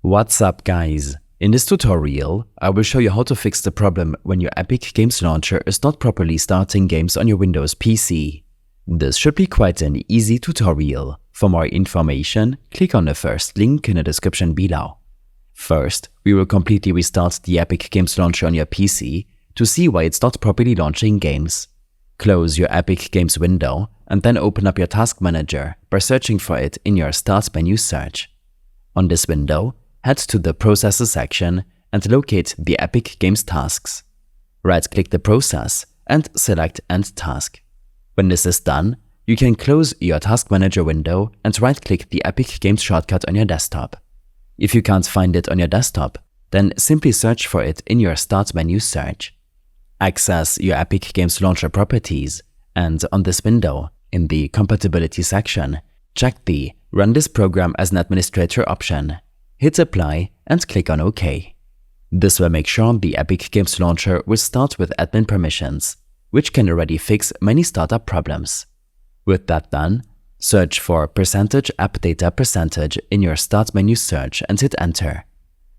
What's up, guys? In this tutorial, I will show you how to fix the problem when your Epic Games Launcher is not properly starting games on your Windows PC. This should be quite an easy tutorial. For more information, click on the first link in the description below. First, we will completely restart the Epic Games Launcher on your PC to see why it's not properly launching games. Close your Epic Games window and then open up your Task Manager by searching for it in your Start menu search. On this window, head to the Processes section and locate the Epic Games tasks. Right-click the process and select End Task. When this is done, you can close your Task Manager window and right-click the Epic Games shortcut on your desktop. If you can't find it on your desktop, then simply search for it in your Start menu search. Access your Epic Games Launcher properties, and on this window, in the Compatibility section, check the Run this program as an administrator option. Hit Apply and click on OK. This will make sure the Epic Games Launcher will start with admin permissions, which can already fix many startup problems. With that done, search for %appdata% in your Start menu search and hit Enter.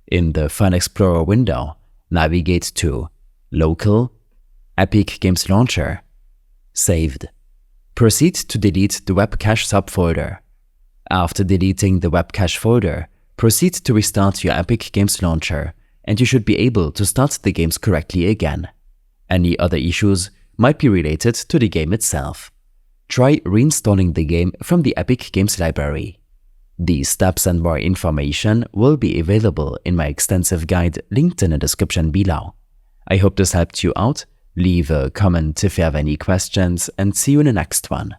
In the File Explorer window, navigate to Local, Epic Games Launcher, Saved. Proceed to delete the Web Cache subfolder. After deleting the Web Cache folder, proceed to restart your Epic Games Launcher, and you should be able to start the games correctly again. Any other issues might be related to the game itself. Try reinstalling the game from the Epic Games library. These steps and more information will be available in my extensive guide linked in the description below. I hope this helped you out. Leave a comment if you have any questions, and see you in the next one.